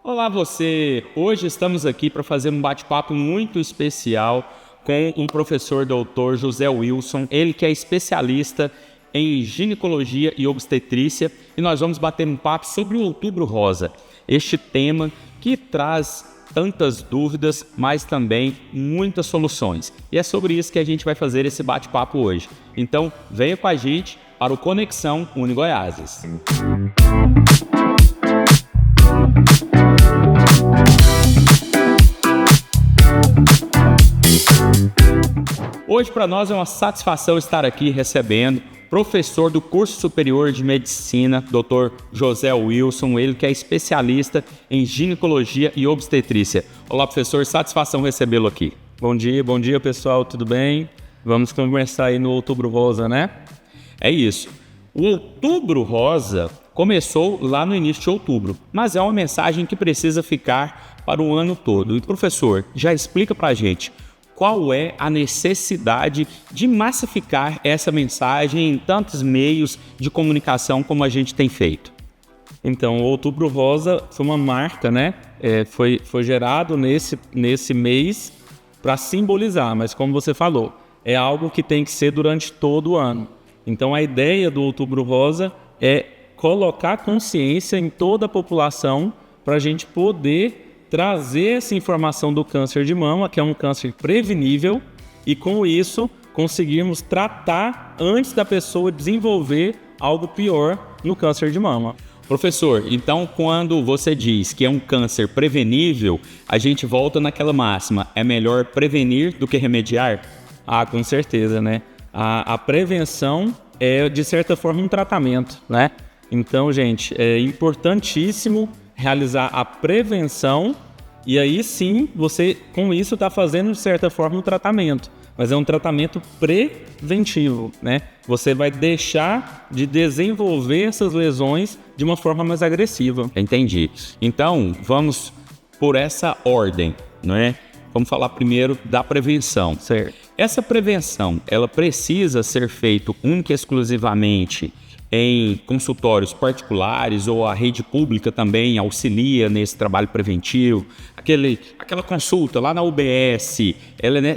Olá você! Hoje estamos aqui para fazer um bate-papo muito especial com o professor Dr. José Wilson, ele que é especialista em ginecologia e obstetrícia, e nós vamos bater um papo sobre o Outubro Rosa, este tema que traz tantas dúvidas, mas também muitas soluções. E é sobre isso que a gente vai fazer esse bate-papo hoje. Então, venha com a gente para o Conexão Uni-Goiás. Hoje, para nós, é uma satisfação estar aqui recebendo professor do curso superior de medicina, Dr. José Wilson, ele que é especialista em ginecologia e obstetrícia. Olá, professor, satisfação recebê-lo aqui. Bom dia, pessoal, tudo bem? Vamos conversar aí no Outubro Rosa, né? É isso. O Outubro Rosa começou lá no início de outubro, mas é uma mensagem que precisa ficar para o ano todo. E, professor, já explica para a gente qual é a necessidade de massificar essa mensagem em tantos meios de comunicação como a gente tem feito. Então, o Outubro Rosa foi uma marca, né? Foi gerado nesse mês para simbolizar, mas como você falou, é algo que tem que ser durante todo o ano. Então, a ideia do Outubro Rosa é colocar consciência em toda a população para a gente poder trazer essa informação do câncer de mama, que é um câncer prevenível, e com isso conseguirmos tratar antes da pessoa desenvolver algo pior no câncer de mama. Professor, então quando você diz que é um câncer prevenível, a gente volta naquela máxima, é melhor prevenir do que remediar? Ah, com certeza, né? A prevenção é, de certa forma, um tratamento, né? Então, gente, é importantíssimo realizar a prevenção e aí sim, você com isso está fazendo de certa forma um tratamento, mas é um tratamento preventivo, né? Você vai deixar de desenvolver essas lesões de uma forma mais agressiva. Entendi. Então, vamos por essa ordem, não é? Vamos falar primeiro da prevenção. Certo. Essa prevenção, ela precisa ser feita única e exclusivamente em consultórios particulares ou a rede pública também auxilia nesse trabalho preventivo? Aquela consulta lá na UBS,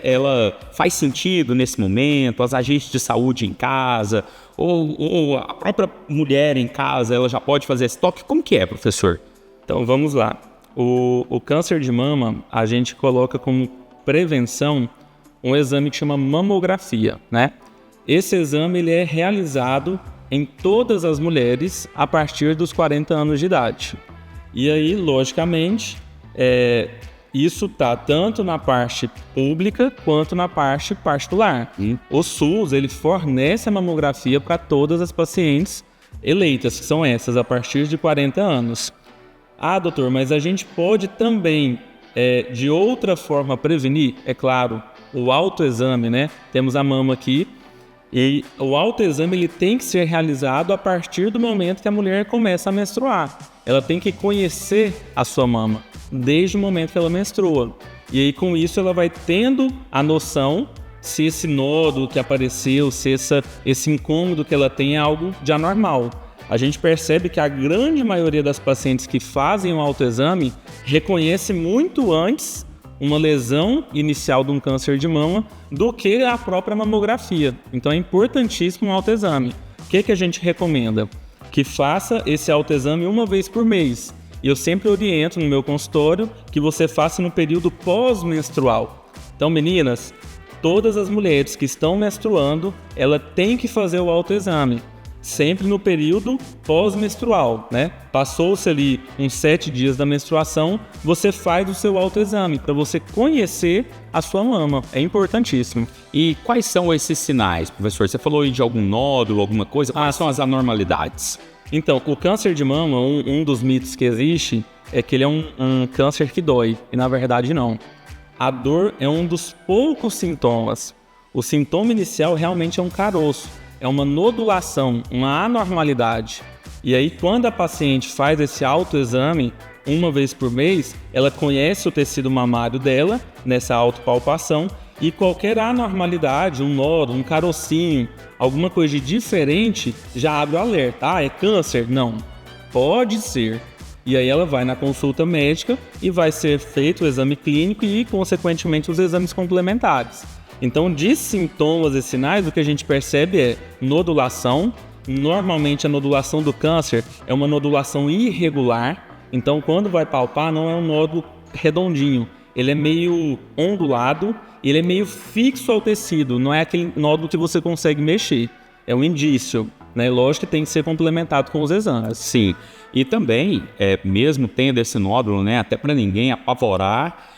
ela faz sentido nesse momento? As agentes de saúde em casa ou a própria mulher em casa, ela já pode fazer esse toque? Como que é, professor? Então vamos lá. O câncer de mama, a gente coloca como prevenção um exame que chama mamografia, né? Esse exame ele é realizado em todas as mulheres a partir dos 40 anos de idade. E aí, logicamente, isso está tanto na parte pública quanto na parte particular. O SUS ele fornece a mamografia para todas as pacientes eleitas, que são essas, a partir de 40 anos. Ah, doutor, mas a gente pode também, de outra forma, prevenir? É claro, o autoexame, né? Temos a mama aqui. E o autoexame ele tem que ser realizado a partir do momento que a mulher começa a menstruar. Ela tem que conhecer a sua mama desde o momento que ela menstrua. E aí com isso ela vai tendo a noção se esse nódulo que apareceu, se esse incômodo que ela tem é algo de anormal. A gente percebe que a grande maioria das pacientes que fazem o autoexame reconhece muito antes uma lesão inicial de um câncer de mama do que a própria mamografia. Então é importantíssimo o autoexame. O que a gente recomenda? Que faça esse autoexame uma vez por mês. E eu sempre oriento no meu consultório que você faça no período pós-menstrual. Então, meninas, todas as mulheres que estão menstruando, ela tem que fazer o autoexame. Sempre no período pós-menstrual, né? Passou-se ali uns 7 dias da menstruação, você faz o seu autoexame para você conhecer a sua mama. É importantíssimo. E quais são esses sinais, professor? Você falou aí de algum nódulo, alguma coisa? Quais são as anormalidades? Então, o câncer de mama, um dos mitos que existe é que ele é um câncer que dói, e na verdade não. A dor é um dos poucos sintomas. O sintoma inicial realmente é um caroço. É uma nodulação, uma anormalidade. E aí, quando a paciente faz esse autoexame, uma vez por mês, ela conhece o tecido mamário dela, nessa autopalpação, e qualquer anormalidade, um nódulo, um carocinho, alguma coisa de diferente, já abre o alerta. Ah, é câncer? Não. Pode ser. E aí ela vai na consulta médica e vai ser feito o exame clínico e, consequentemente, os exames complementares. Então, de sintomas e sinais, o que a gente percebe é nodulação. Normalmente, a nodulação do câncer é uma nodulação irregular. Então, quando vai palpar, não é um nódulo redondinho. Ele é meio ondulado, ele é meio fixo ao tecido. Não é aquele nódulo que você consegue mexer. É um indício, né? Lógico que tem que ser complementado com os exames. Sim. E também, mesmo tendo esse nódulo, né, até para ninguém apavorar,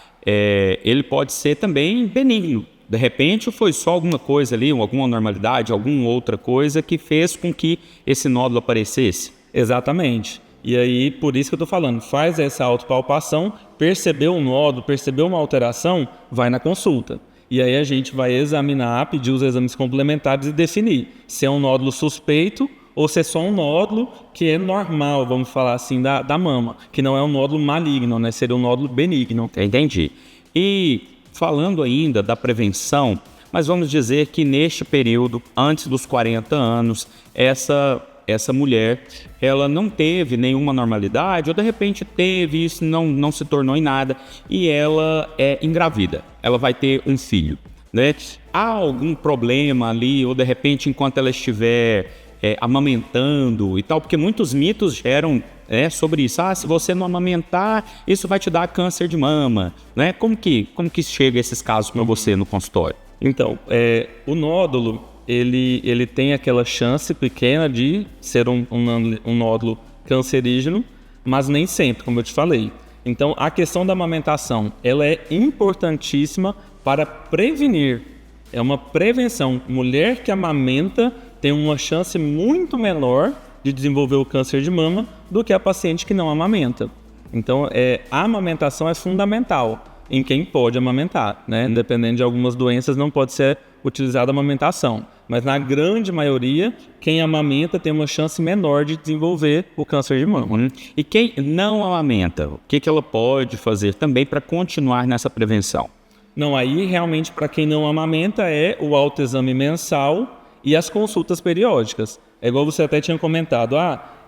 ele pode ser também benigno. De repente foi só alguma coisa ali, alguma anormalidade, alguma outra coisa que fez com que esse nódulo aparecesse. Exatamente. E aí, por isso que eu estou falando, faz essa autopalpação, percebeu um nódulo, percebeu uma alteração, vai na consulta. E aí a gente vai examinar, pedir os exames complementares e definir se é um nódulo suspeito ou se é só um nódulo que é normal, vamos falar assim, da mama, que não é um nódulo maligno, né? Seria um nódulo benigno. Entendi. E falando ainda da prevenção, mas vamos dizer que neste período, antes dos 40 anos, essa mulher, ela não teve nenhuma normalidade, ou de repente teve, isso não se tornou em nada, e ela é engravida, ela vai ter um filho, né? Há algum problema ali, ou de repente enquanto ela estiver amamentando e tal, porque muitos mitos geram sobre isso. Se você não amamentar, isso vai te dar câncer de mama, né? Como que chega esses casos para você no consultório? Então, o nódulo, ele tem aquela chance pequena de ser um nódulo cancerígeno, mas nem sempre, como eu te falei. Então, a questão da amamentação, ela é importantíssima para prevenir. É uma prevenção. Mulher que amamenta tem uma chance muito menor de desenvolver o câncer de mama do que a paciente que não amamenta. Então, a amamentação é fundamental em quem pode amamentar, né? Dependendo de algumas doenças, não pode ser utilizada a amamentação. Mas na grande maioria, quem amamenta tem uma chance menor de desenvolver o câncer de mama. E quem não amamenta, o que ela pode fazer também para continuar nessa prevenção? Não, aí realmente para quem não amamenta é o autoexame mensal e as consultas periódicas. É igual você até tinha comentado,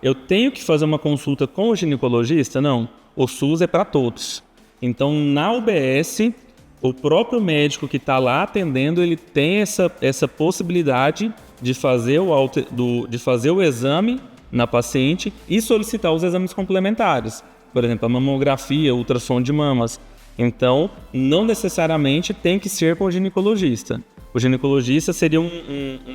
eu tenho que fazer uma consulta com o ginecologista? Não, o SUS é para todos. Então, na UBS, o próprio médico que está lá atendendo, ele tem essa possibilidade de fazer o exame na paciente e solicitar os exames complementares. Por exemplo, a mamografia, o ultrassom de mamas. Então, não necessariamente tem que ser com o ginecologista. O ginecologista seria um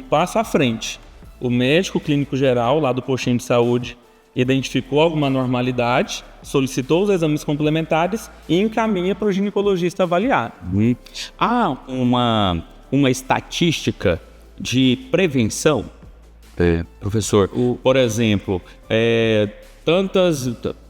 passo à frente. O médico clínico geral, lá do postinho de saúde, identificou alguma anormalidade, solicitou os exames complementares e encaminha para o ginecologista avaliar. Há uma estatística de prevenção, professor? Por exemplo,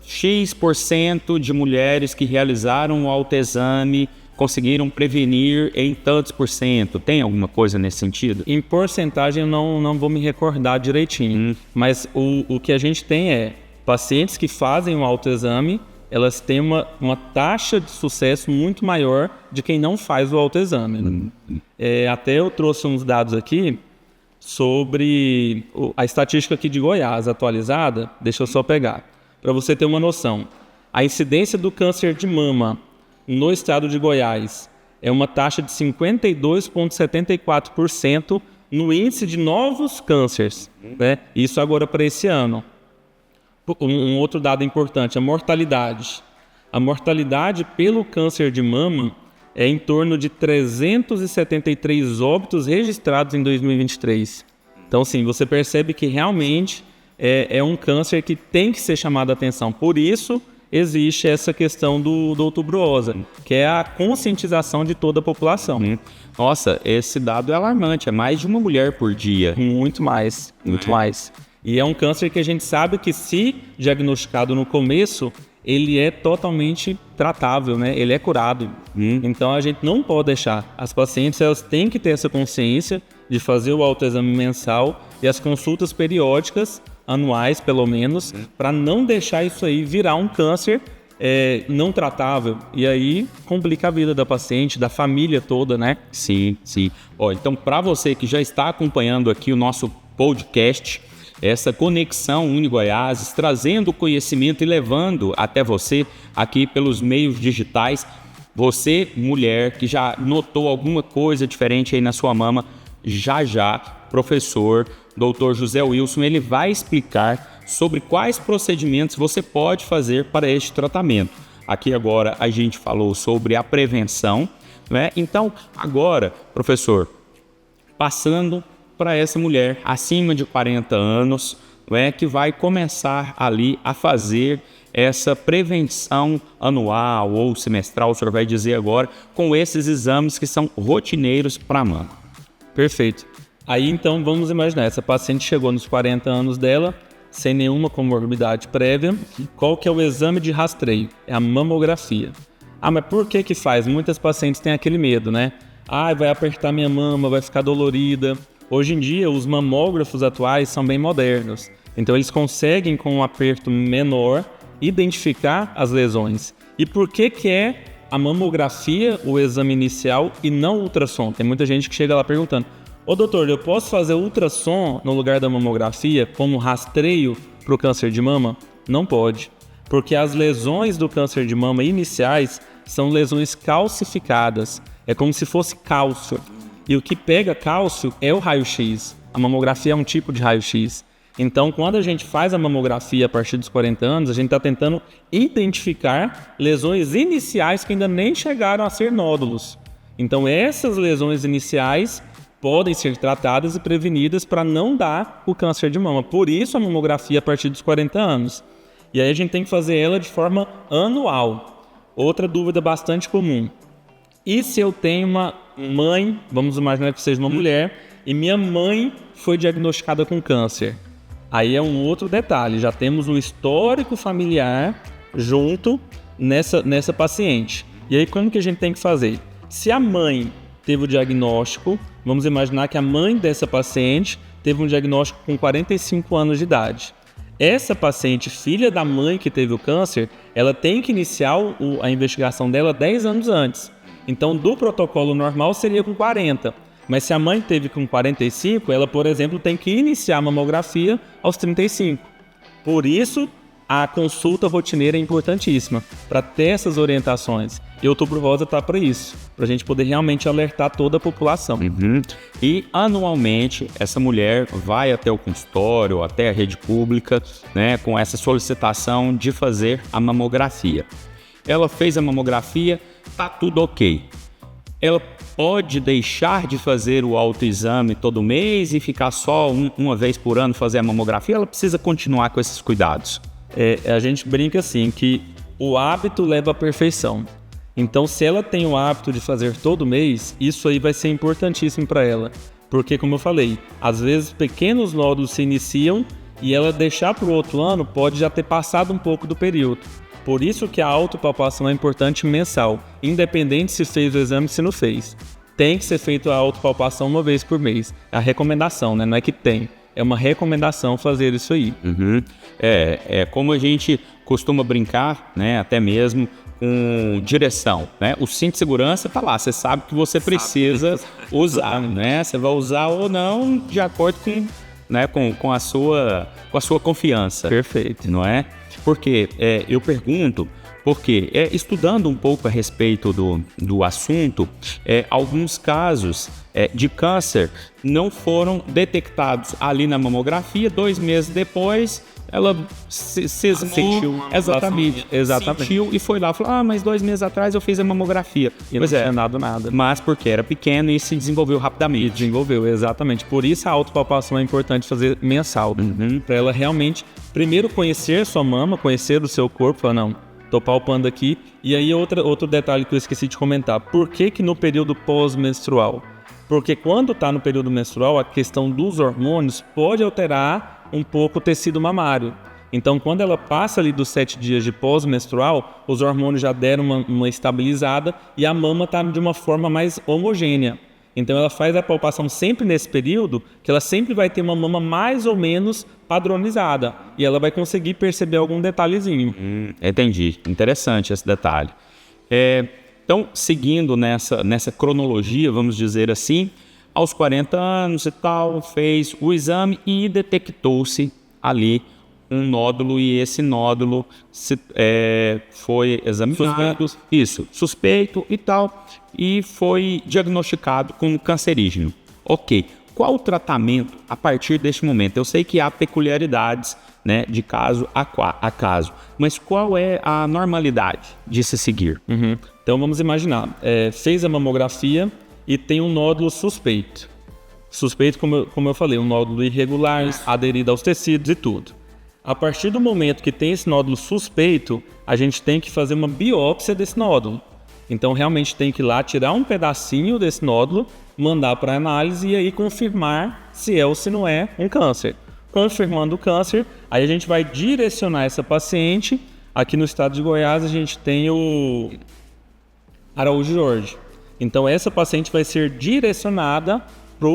X% de mulheres que realizaram o autoexame conseguiram prevenir em tantos por cento. Tem alguma coisa nesse sentido? Em porcentagem eu não vou me recordar direitinho, mas o que a gente tem é pacientes que fazem o autoexame, elas têm uma taxa de sucesso muito maior de quem não faz o autoexame. Até eu trouxe uns dados aqui sobre a estatística aqui de Goiás atualizada, deixa eu só pegar, para você ter uma noção. A incidência do câncer de mama no estado de Goiás é uma taxa de 52,74% no índice de novos cânceres, né? Isso agora para esse ano. Um outro dado importante, a mortalidade. A mortalidade pelo câncer de mama é em torno de 373 óbitos registrados em 2023. Então, sim, você percebe que realmente é um câncer que tem que ser chamado a atenção. Por isso, existe essa questão do Outubro Rosa, que é a conscientização de toda a população. Nossa, esse dado é alarmante, é mais de uma mulher por dia. Muito mais. E é um câncer que a gente sabe que, se diagnosticado no começo, ele é totalmente tratável, né? Ele é curado. Então a gente não pode deixar. As pacientes, elas têm que ter essa consciência de fazer o autoexame mensal e as consultas periódicas, anuais pelo menos, para não deixar isso aí virar um câncer não tratável. E aí complica a vida da paciente, da família toda, né? Sim. Então, para você que já está acompanhando aqui o nosso podcast, essa conexão Uni-Goiás, trazendo conhecimento e levando até você aqui pelos meios digitais. Você, mulher, que já notou alguma coisa diferente aí na sua mama, já, professor Dr. José Wilson, ele vai explicar sobre quais procedimentos você pode fazer para este tratamento. Aqui agora a gente falou sobre a prevenção, né? Então, agora, professor, passando para essa mulher acima de 40 anos, né, que vai começar ali a fazer essa prevenção anual ou semestral, o senhor vai dizer agora, com esses exames que são rotineiros para a mama. Perfeito. Aí então vamos imaginar, essa paciente chegou nos 40 anos dela, sem nenhuma comorbidade prévia. Qual que é o exame de rastreio? É a mamografia. Ah, mas por que faz? Muitas pacientes têm aquele medo, né? Ah, vai apertar minha mama, vai ficar dolorida. Hoje em dia, os mamógrafos atuais são bem modernos. Então, eles conseguem, com um aperto menor, identificar as lesões. E por que é a mamografia o exame inicial e não o ultrassom? Tem muita gente que chega lá perguntando: ô doutor, eu posso fazer ultrassom no lugar da mamografia como rastreio para o câncer de mama? Não pode, porque as lesões do câncer de mama iniciais são lesões calcificadas. É como se fosse cálcio. E o que pega cálcio é o raio-x. A mamografia é um tipo de raio-x. Então, quando a gente faz a mamografia a partir dos 40 anos, a gente está tentando identificar lesões iniciais que ainda nem chegaram a ser nódulos. Então, essas lesões iniciais podem ser tratadas e prevenidas para não dar o câncer de mama. Por isso, a mamografia a partir dos 40 anos. E aí a gente tem que fazer ela de forma anual. Outra dúvida bastante comum: e se eu tenho uma mãe, vamos imaginar que seja uma mulher, e minha mãe foi diagnosticada com câncer? Aí é um outro detalhe, já temos um histórico familiar junto nessa paciente. E aí como que a gente tem que fazer? Se a mãe teve o diagnóstico, vamos imaginar que a mãe dessa paciente teve um diagnóstico com 45 anos de idade. Essa paciente, filha da mãe que teve o câncer, ela tem que iniciar a investigação dela 10 anos antes. Então, do protocolo normal seria com 40. Mas se a mãe teve com 45, ela, por exemplo, tem que iniciar a mamografia aos 35. Por isso, a consulta rotineira é importantíssima, para ter essas orientações. E o Outubro Rosa está para isso, para a gente poder realmente alertar toda a população. E, anualmente, essa mulher vai até o consultório, até a rede pública, né, com essa solicitação de fazer a mamografia. Ela fez a mamografia, tá tudo ok. Ela pode deixar de fazer o autoexame todo mês e ficar só uma vez por ano fazer a mamografia? Ela precisa continuar com esses cuidados? A gente brinca assim, que o hábito leva à perfeição. Então, se ela tem o hábito de fazer todo mês, isso aí vai ser importantíssimo para ela. Porque, como eu falei, às vezes pequenos nódulos se iniciam e ela deixar para o outro ano pode já ter passado um pouco do período. Por isso que a autopalpação é importante mensal, independente se fez o exame ou se não fez. Tem que ser feita a autopalpação uma vez por mês. É a recomendação, né? Não é que tem. É uma recomendação fazer isso aí. É como a gente costuma brincar, né? Até mesmo com direção, né? O cinto de segurança tá lá, você sabe que você precisa usar, né? Você vai usar ou não de acordo com, né? com a sua confiança. Perfeito. Não é? Porque eu pergunto, porque estudando um pouco a respeito do assunto, alguns casos de câncer não foram detectados ali na mamografia. 2 meses depois, ela sentiu, exatamente, sentiu e foi lá, falou: mas 2 meses atrás eu fiz a mamografia. E não tinha nada. Mas porque era pequeno e se desenvolveu rapidamente. Desenvolveu, exatamente. Por isso a autopalpação é importante fazer mensal, para ela realmente, primeiro, conhecer sua mama, conhecer o seu corpo, falar: não, tô palpando aqui. E aí outro detalhe que eu esqueci de comentar: por que no período pós-menstrual? Porque quando está no período menstrual, a questão dos hormônios pode alterar um pouco o tecido mamário. Então, quando ela passa ali dos 7 dias de pós-menstrual, os hormônios já deram uma estabilizada e a mama está de uma forma mais homogênea. Então, ela faz a palpação sempre nesse período, que ela sempre vai ter uma mama mais ou menos padronizada. E ela vai conseguir perceber algum detalhezinho. Entendi. Interessante esse detalhe. Então, seguindo nessa cronologia, vamos dizer assim, aos 40 anos e tal, fez o exame e detectou-se ali um nódulo, e esse nódulo foi examinado, suspeito e tal, e foi diagnosticado como cancerígeno. Ok, qual o tratamento a partir deste momento? Eu sei que há peculiaridades, né, de caso a caso, mas qual é a normalidade de se seguir? Então vamos imaginar, fez a mamografia e tem um nódulo suspeito. Suspeito, como eu falei, um nódulo irregular, aderido aos tecidos e tudo. A partir do momento que tem esse nódulo suspeito, a gente tem que fazer uma biópsia desse nódulo. Então realmente tem que ir lá tirar um pedacinho desse nódulo, mandar para análise e aí confirmar se é ou se não é um câncer. Confirmando o câncer, aí a gente vai direcionar essa paciente. Aqui no estado de Goiás a gente tem o Araújo Jorge. Então essa paciente vai ser direcionada para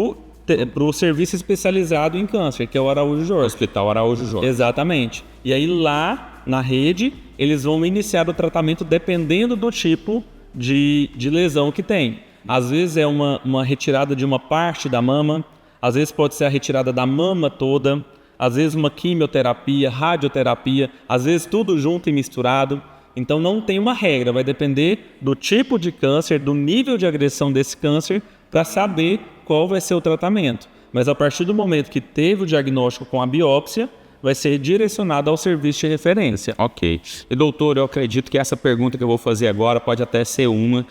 o serviço especializado em câncer, que é o Araújo Jorge. Hospital Araújo Jorge. Exatamente. E aí lá na rede, eles vão iniciar o tratamento dependendo do tipo de lesão que tem. Às vezes é uma retirada de uma parte da mama, às vezes pode ser a retirada da mama toda, às vezes uma quimioterapia, radioterapia, às vezes tudo junto e misturado. Então não tem uma regra, vai depender do tipo de câncer, do nível de agressão desse câncer, para saber qual vai ser o tratamento. Mas a partir do momento que teve o diagnóstico com a biópsia, vai ser direcionado ao serviço de referência. Ok. E doutor, eu acredito que essa pergunta que eu vou fazer agora pode até ser uma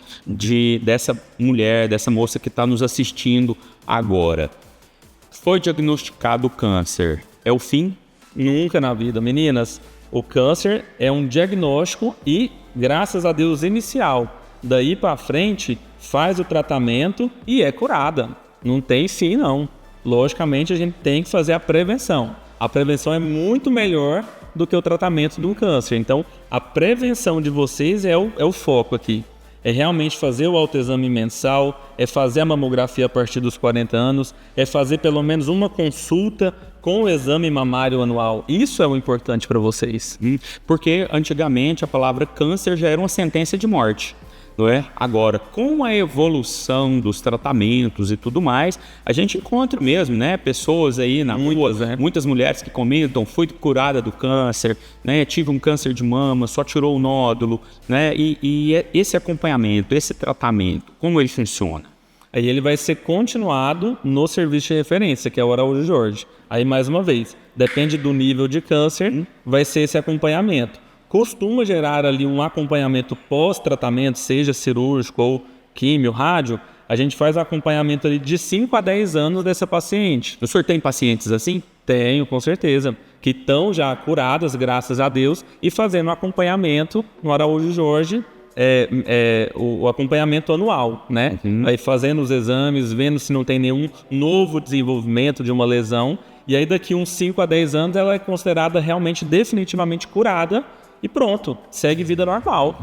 dessa mulher, dessa moça que está nos assistindo agora. Foi diagnosticado o câncer, é o fim? Nunca na vida, meninas. O câncer é um diagnóstico e, graças a Deus, inicial. Daí para frente, faz o tratamento e é curada. Não tem fim, não. Logicamente, a gente tem que fazer a prevenção. A prevenção é muito melhor do que o tratamento de um câncer. Então, a prevenção de vocês é o foco aqui. É realmente fazer o autoexame mensal, é fazer a mamografia a partir dos 40 anos, é fazer pelo menos uma consulta com o exame mamário anual. Isso é o importante para vocês. Porque antigamente a palavra câncer já era uma sentença de morte, não é? Agora, com a evolução dos tratamentos e tudo mais, a gente encontra mesmo, né, pessoas aí na rua, muitas mulheres que comentam, fui curada do câncer, né, tive um câncer de mama, só tirou o nódulo, né, e esse acompanhamento, esse tratamento, como ele funciona? Aí ele vai ser continuado no serviço de referência, que é o Araújo Jorge. Aí, mais uma vez, depende do nível de câncer, vai ser esse acompanhamento. Costuma gerar ali um acompanhamento pós-tratamento, seja cirúrgico ou químio, rádio. A gente faz o acompanhamento ali de 5 a 10 anos dessa paciente. O senhor tem pacientes assim? Tenho, com certeza, que estão já curadas, graças a Deus, e fazendo acompanhamento no Araújo Jorge, o acompanhamento anual, né? Aí fazendo os exames, vendo se não tem nenhum novo desenvolvimento de uma lesão. E aí daqui uns 5 a 10 anos ela é considerada realmente definitivamente curada. E pronto, segue vida normal.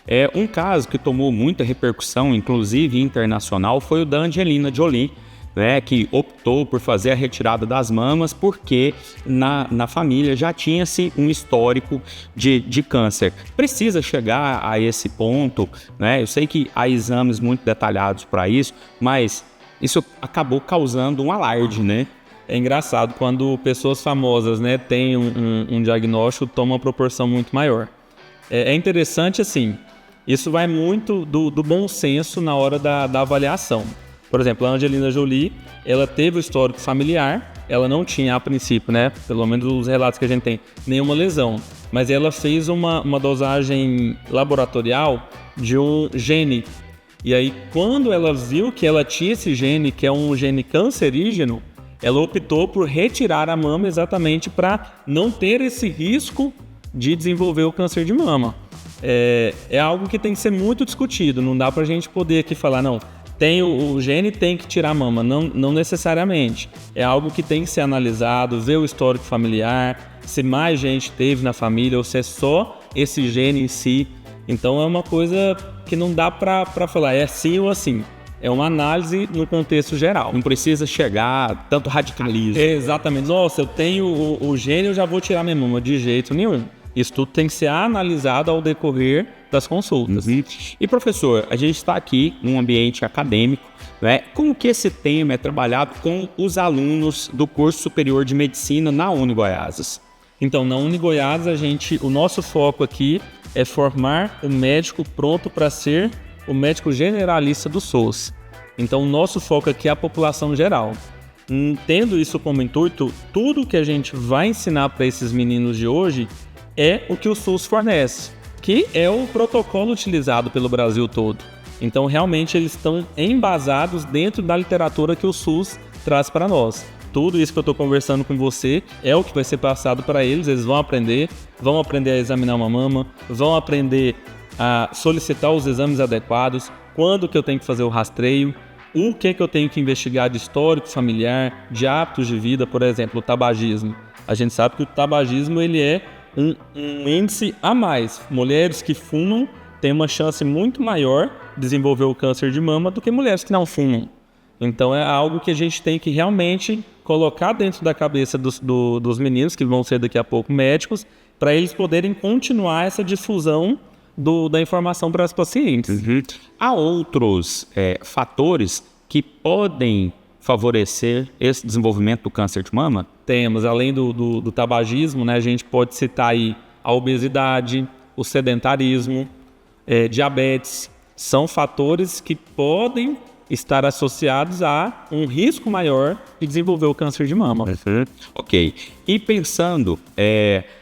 É um caso que tomou muita repercussão, inclusive internacional, foi o da Angelina Jolie, né, que optou por fazer a retirada das mamas porque na família já tinha-se um histórico de câncer. Precisa chegar a esse ponto, né? Eu sei que há exames muito detalhados para isso, mas isso acabou causando um alarde, né? É engraçado, quando pessoas famosas, né, têm um diagnóstico, toma uma proporção muito maior. É interessante, assim, isso vai muito do bom senso na hora da avaliação. Por exemplo, a Angelina Jolie, ela teve o histórico familiar, ela não tinha, a princípio, né, pelo menos os relatos que a gente tem, nenhuma lesão. Mas ela fez uma dosagem laboratorial de um gene. E aí, quando ela viu que ela tinha esse gene, que é um gene cancerígeno, ela optou por retirar a mama exatamente para não ter esse risco de desenvolver o câncer de mama. É algo que tem que ser muito discutido, não dá para a gente poder aqui falar, não, tem o gene, tem que tirar a mama, não necessariamente. É algo que tem que ser analisado, ver o histórico familiar, se mais gente teve na família ou se é só esse gene em si. Então é uma coisa que não dá para falar, é assim ou assim. É uma análise no contexto geral. Não precisa chegar a tanto radicalismo. Exatamente. Nossa, eu tenho o gene, eu já vou tirar minha mama. De jeito nenhum. Isso tudo tem que ser analisado ao decorrer das consultas. E professor, a gente está aqui num ambiente acadêmico, né? Como que esse tema é trabalhado com os alunos do curso superior de medicina na Unigoiás? Então, na Unigoiás, o nosso foco aqui é formar o médico pronto para ser o médico generalista do SUS. Então, o nosso foco aqui é a população geral. Tendo isso como intuito, tudo que a gente vai ensinar para esses meninos de hoje é o que o SUS fornece, que é o protocolo utilizado pelo Brasil todo. Então, realmente, eles estão embasados dentro da literatura que o SUS traz para nós. Tudo isso que eu estou conversando com você é o que vai ser passado para eles vão aprender a examinar uma mama, vão aprender a solicitar os exames adequados, quando que eu tenho que fazer o rastreio, o que eu tenho que investigar de histórico familiar, de hábitos de vida, por exemplo, o tabagismo. A gente sabe que o tabagismo ele é um índice a mais. Mulheres que fumam têm uma chance muito maior de desenvolver o câncer de mama do que mulheres que não fumam. Então é algo que a gente tem que realmente colocar dentro da cabeça dos meninos, que vão ser daqui a pouco médicos, para eles poderem continuar essa difusão da informação para os pacientes. Há outros fatores que podem favorecer esse desenvolvimento do câncer de mama? Temos, além do tabagismo, né, a gente pode citar aí a obesidade, o sedentarismo, diabetes. São fatores que podem estar associados a um risco maior de desenvolver o câncer de mama. Ok. E pensando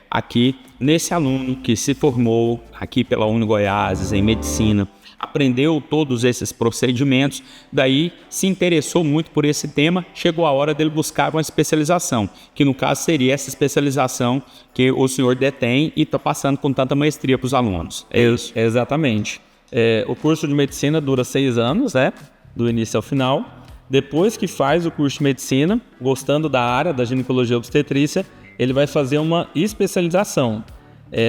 aqui nesse aluno que se formou aqui pela Unigoiás em medicina, aprendeu todos esses procedimentos, daí se interessou muito por esse tema, chegou a hora dele buscar uma especialização, que no caso seria essa especialização que o senhor detém e está passando com tanta maestria para os alunos. É isso? Exatamente. O curso de medicina dura 6 anos, né? Do início ao final. Depois que faz o curso de medicina, gostando da área da ginecologia e obstetrícia, ele vai fazer uma especialização.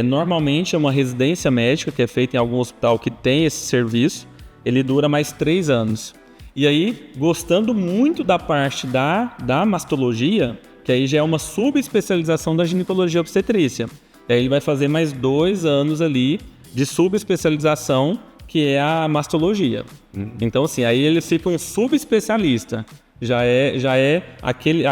Normalmente é uma residência médica que é feita em algum hospital que tem esse serviço. Ele dura mais 3 anos. E aí, gostando muito da parte da mastologia, que aí já é uma subespecialização da ginecologia e obstetrícia. E aí ele vai fazer mais 2 anos ali de subespecialização, que é a mastologia. Então, assim, aí ele fica um subespecialista. Já é aquele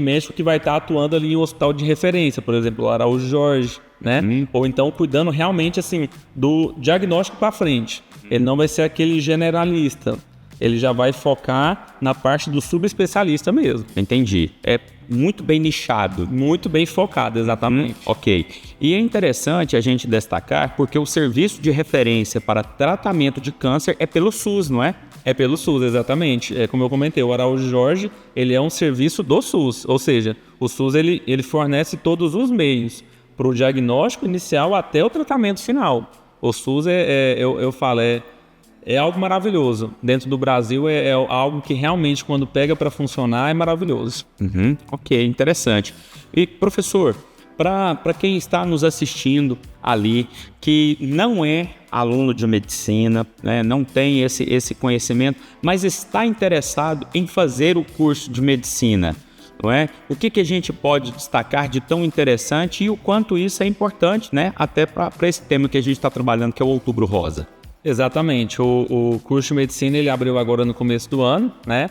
médico que vai estar atuando ali em um hospital de referência, por exemplo, o Araújo Jorge, né? Ou então cuidando realmente, assim, do diagnóstico para frente. Ele não vai ser aquele generalista. Ele já vai focar na parte do subespecialista mesmo. Entendi. É muito bem nichado. Muito bem focado, exatamente. Ok. E é interessante a gente destacar porque o serviço de referência para tratamento de câncer é pelo SUS, não é? É pelo SUS, exatamente. Como eu comentei, o Araújo Jorge, ele é um serviço do SUS. Ou seja, o SUS ele fornece todos os meios para o diagnóstico inicial até o tratamento final. O SUS eu falo, é algo maravilhoso. Dentro do Brasil é algo que realmente, quando pega para funcionar, é maravilhoso. Ok, interessante. E, professor, para quem está nos assistindo ali, que não é aluno de medicina, né, não tem esse conhecimento, mas está interessado em fazer o curso de medicina, não é? O que a gente pode destacar de tão interessante e o quanto isso é importante, né, até para esse tema que a gente está trabalhando, que é o Outubro Rosa? Exatamente. O curso de medicina ele abriu agora no começo do ano, né?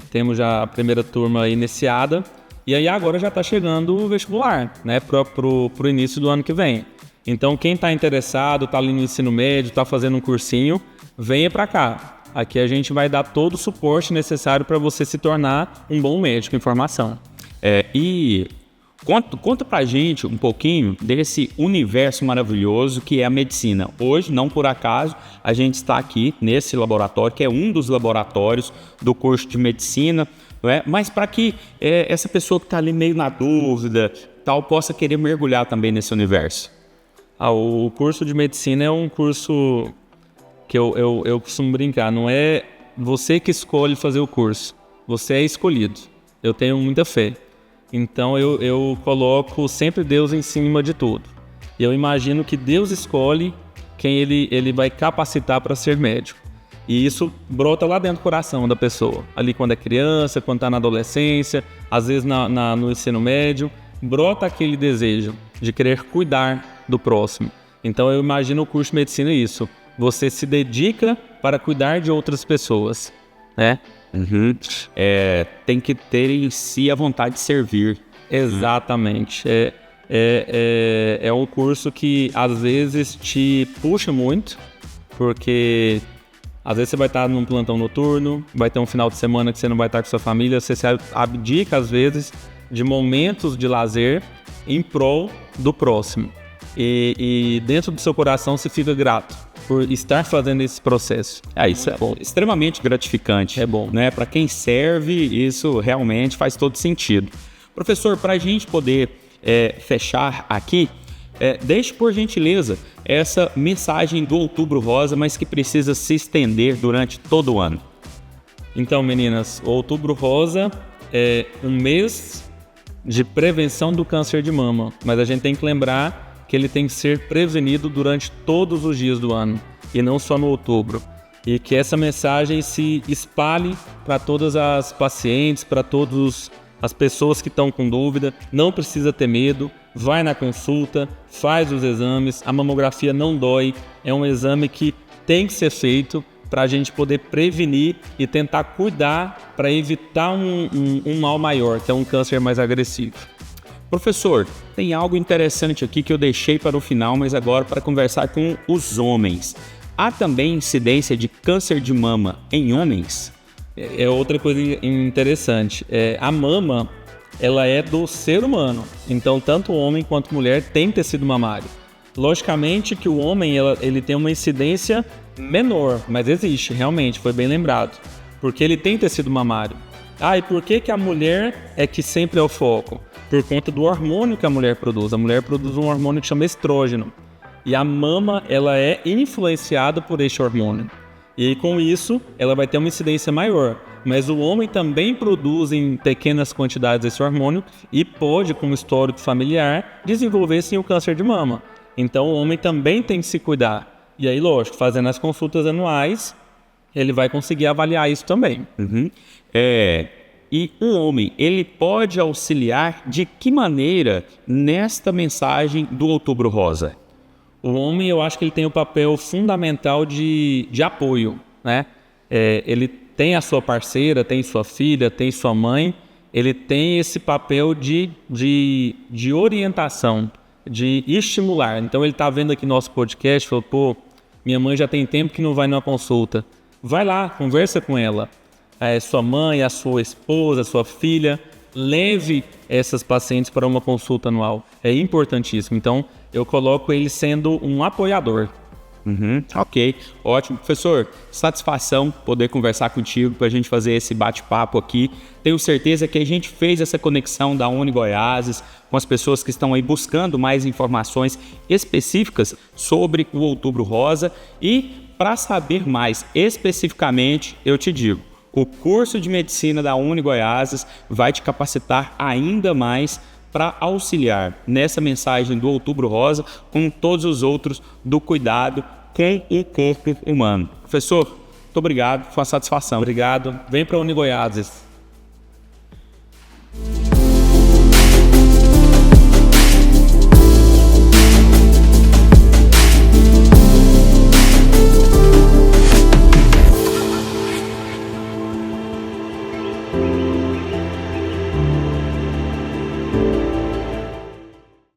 Temos já a primeira turma iniciada e aí agora já está chegando o vestibular, né? Pro início do ano que vem. Então quem está interessado, está ali no ensino médio, está fazendo um cursinho, venha para cá. Aqui a gente vai dar todo o suporte necessário para você se tornar um bom médico em formação. E conta pra gente um pouquinho desse universo maravilhoso que é a medicina. Hoje, não por acaso, a gente está aqui nesse laboratório, que é um dos laboratórios do curso de medicina, não é? Mas para que essa pessoa que está ali meio na dúvida, tal, possa querer mergulhar também nesse universo. O curso de medicina é um curso que eu costumo brincar, não é você que escolhe fazer o curso, você é escolhido. Eu tenho muita fé. Então eu coloco sempre Deus em cima de tudo. E eu imagino que Deus escolhe quem ele vai capacitar para ser médico. E isso brota lá dentro do coração da pessoa. Ali quando é criança, quando está na adolescência, às vezes no ensino médio. brota aquele desejo de querer cuidar do próximo. Então eu imagino o curso de medicina isso. Você se dedica para cuidar de outras pessoas, né? Tem que ter em si a vontade de servir. Exatamente. É um curso que às vezes te puxa muito, porque às vezes você vai estar num plantão noturno, vai ter um final de semana que você não vai estar com sua família, você se abdica às vezes de momentos de lazer em prol do próximo. E dentro do seu coração você fica grato por estar fazendo esse processo. Isso é bom, extremamente gratificante. É bom. Né? Para quem serve, isso realmente faz todo sentido. Professor, para a gente poder fechar aqui, deixe por gentileza essa mensagem do Outubro Rosa, mas que precisa se estender durante todo o ano. Então, meninas, o Outubro Rosa é um mês de prevenção do câncer de mama, mas a gente tem que lembrar que ele tem que ser prevenido durante todos os dias do ano e não só no outubro. E que essa mensagem se espalhe para todas as pacientes, para todas as pessoas que estão com dúvida. Não precisa ter medo, vai na consulta, faz os exames. A mamografia não dói, é um exame que tem que ser feito para a gente poder prevenir e tentar cuidar para evitar um mal maior, que é um câncer mais agressivo. Professor, tem algo interessante aqui que eu deixei para o final, mas agora para conversar com os homens. Há também incidência de câncer de mama em homens? É outra coisa interessante. A mama, ela é do ser humano. Então, tanto homem quanto mulher tem tecido mamário. Logicamente que o homem ele tem uma incidência menor, mas existe, realmente, foi bem lembrado. Porque ele tem tecido mamário. E por que a mulher é que sempre é o foco? Por conta do hormônio que a mulher produz. A mulher produz um hormônio que chama estrógeno. E a mama, ela é influenciada por este hormônio. E com isso, ela vai ter uma incidência maior. Mas o homem também produz em pequenas quantidades esse hormônio e pode, com histórico familiar, desenvolver sim o câncer de mama. Então o homem também tem que se cuidar. E aí, lógico, fazendo as consultas anuais, ele vai conseguir avaliar isso também. E um homem, ele pode auxiliar de que maneira nesta mensagem do Outubro Rosa? O homem, eu acho que ele tem o papel fundamental de apoio, né? Ele tem a sua parceira, tem sua filha, tem sua mãe, ele tem esse papel de orientação, de estimular. Então ele está vendo aqui nosso podcast, falou, minha mãe já tem tempo que não vai numa consulta. Vai lá, conversa com ela. Sua mãe, a sua esposa, a sua filha, leve essas pacientes para uma consulta anual. É importantíssimo. Então, eu coloco ele sendo um apoiador. Ok, ótimo. Professor, satisfação poder conversar contigo para a gente fazer esse bate-papo aqui. Tenho certeza que a gente fez essa conexão da Uni Goiás com as pessoas que estão aí buscando mais informações específicas sobre o Outubro Rosa. E para saber mais especificamente, eu te digo, o curso de medicina da Uni Goiás vai te capacitar ainda mais para auxiliar nessa mensagem do Outubro Rosa com todos os outros do cuidado com o corpo humano. Professor, muito obrigado, foi uma satisfação. Obrigado. Vem para a Uni Goiás.